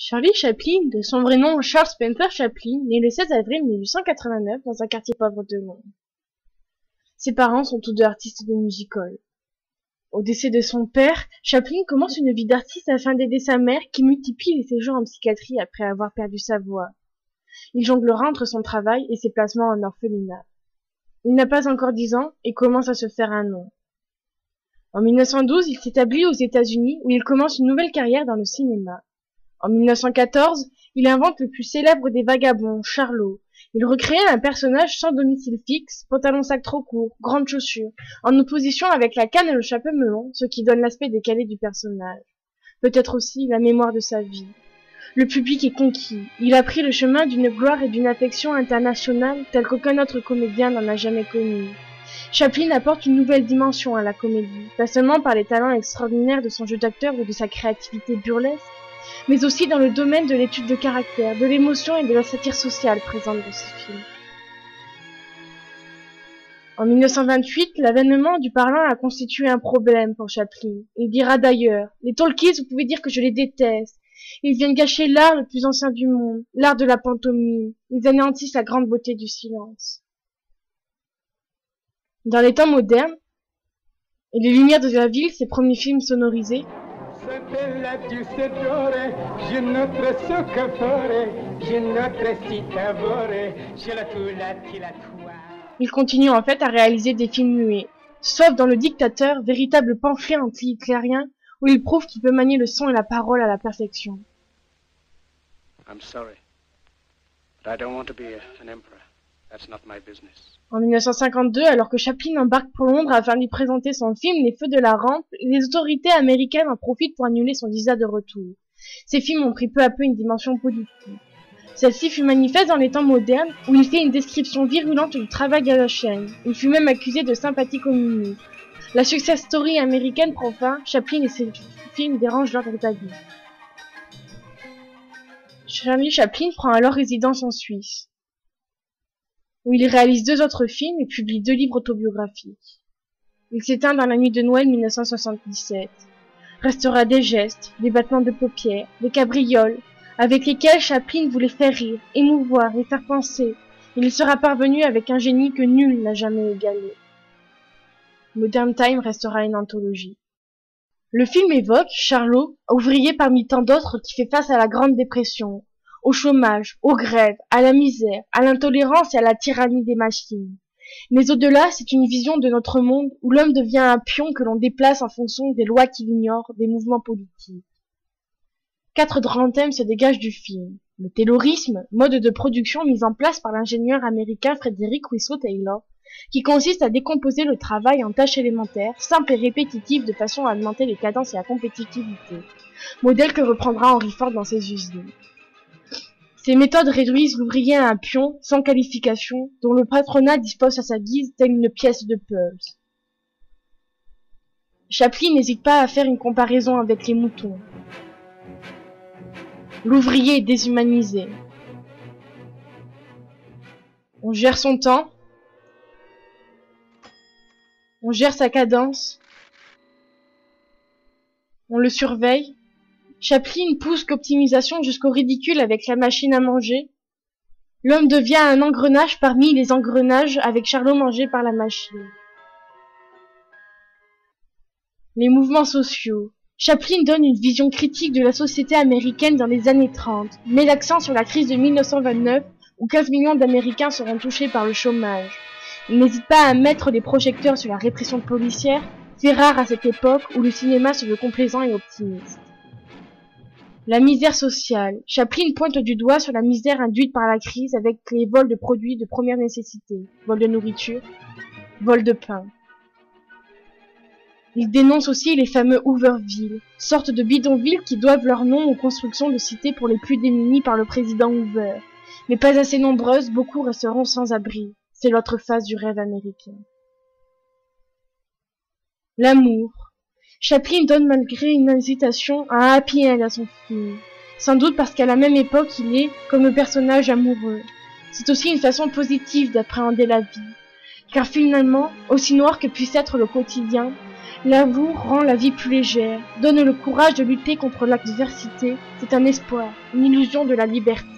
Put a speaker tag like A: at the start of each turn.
A: Charlie Chaplin, de son vrai nom Charles Spencer Chaplin, né le 16 avril 1889 dans un quartier pauvre de Londres. Ses parents sont tous deux artistes de music-hall. Au décès de son père, Chaplin commence une vie d'artiste afin d'aider sa mère qui multiplie les séjours en psychiatrie après avoir perdu sa voix. Il jonglera entre son travail et ses placements en orphelinat. Il n'a pas encore 10 ans et commence à se faire un nom. En 1912, il s'établit aux États-Unis où il commence une nouvelle carrière dans le cinéma. En 1914, il invente le plus célèbre des vagabonds, Charlot. Il recrée un personnage sans domicile fixe, pantalon-sac trop court, grandes chaussures, en opposition avec la canne et le chapeau melon, ce qui donne l'aspect décalé du personnage. Peut-être aussi la mémoire de sa vie. Le public est conquis. Il a pris le chemin d'une gloire et d'une affection internationale telle qu'aucun autre comédien n'en a jamais connu. Chaplin apporte une nouvelle dimension à la comédie, pas seulement par les talents extraordinaires de son jeu d'acteur ou de sa créativité burlesque, mais aussi dans le domaine de l'étude de caractère, de l'émotion et de la satire sociale présente dans ce film. En 1928, l'avènement du parlant a constitué un problème pour Chaplin. Il dira d'ailleurs « Les talkies, vous pouvez dire que je les déteste. Ils viennent gâcher l'art le plus ancien du monde, l'art de la pantomime. Ils anéantissent la grande beauté du silence. » Dans les temps modernes, et les lumières de la ville, ses premiers films sonorisés, il continue en fait à réaliser des films muets, sauf dans Le Dictateur, véritable pamphlet anti-hitlérien où il prouve qu'il peut manier le son et la parole à la perfection. En 1952, alors que Chaplin embarque pour Londres afin de lui présenter son film Les Feux de la Rampe, les autorités américaines en profitent pour annuler son visa de retour. Ces films ont pris peu à peu une dimension politique. Celle-ci fut manifeste dans les temps modernes, où il fait une description virulente du travail à la chaîne. Il fut même accusé de sympathie communiste. La success story américaine prend fin, Chaplin et ses films dérangent l'ordre établi. Charlie Chaplin prend alors résidence en Suisse, où il réalise 2 autres films et publie 2 livres autobiographiques. Il s'éteint dans la nuit de Noël 1977. Restera des gestes, des battements de paupières, des cabrioles, avec lesquels Chaplin voulait faire rire, émouvoir et faire penser. Il sera parvenu avec un génie que nul n'a jamais égalé. Modern Time restera une anthologie. Le film évoque Charlot, ouvrier parmi tant d'autres qui fait face à la Grande Dépression, au chômage, aux grèves, à la misère, à l'intolérance et à la tyrannie des machines. Mais au-delà, c'est une vision de notre monde où l'homme devient un pion que l'on déplace en fonction des lois qu'il ignore, des mouvements politiques. 4 grands thèmes se dégagent du film. Le taylorisme, mode de production mis en place par l'ingénieur américain Frederick Winslow Taylor, qui consiste à décomposer le travail en tâches élémentaires, simples et répétitives de façon à augmenter les cadences et la compétitivité. Modèle que reprendra Henry Ford dans ses usines. Ces méthodes réduisent l'ouvrier à un pion, sans qualification, dont le patronat dispose à sa guise telle une pièce de puzzle. Chaplin n'hésite pas à faire une comparaison avec les moutons. L'ouvrier est déshumanisé. On gère son temps. On gère sa cadence. On le surveille. Chaplin pousse l'optimisation jusqu'au ridicule avec la machine à manger. L'homme devient un engrenage parmi les engrenages avec Charlot mangé par la machine. Les mouvements sociaux. Chaplin donne une vision critique de la société américaine dans les années 30, met l'accent sur la crise de 1929 où 15 millions d'Américains seront touchés par le chômage. Il n'hésite pas à mettre des projecteurs sur la répression policière, fait rare à cette époque où le cinéma se veut complaisant et optimiste. La misère sociale. Chaplin pointe du doigt sur la misère induite par la crise avec les vols de produits de première nécessité, vols de nourriture, vols de pain. Il dénonce aussi les fameux Hoovervilles, sortes de bidonvilles qui doivent leur nom aux constructions de cités pour les plus démunis par le président Hoover. Mais pas assez nombreuses, beaucoup resteront sans abri. C'est l'autre face du rêve américain. L'amour. Chaplin donne malgré une hésitation un happy end à son film. Sans doute parce qu'à la même époque, il est comme le personnage amoureux. C'est aussi une façon positive d'appréhender la vie. Car finalement, aussi noir que puisse être le quotidien, L'amour rend la vie plus légère, donne le courage de lutter contre l'adversité. C'est un espoir, une illusion de la liberté.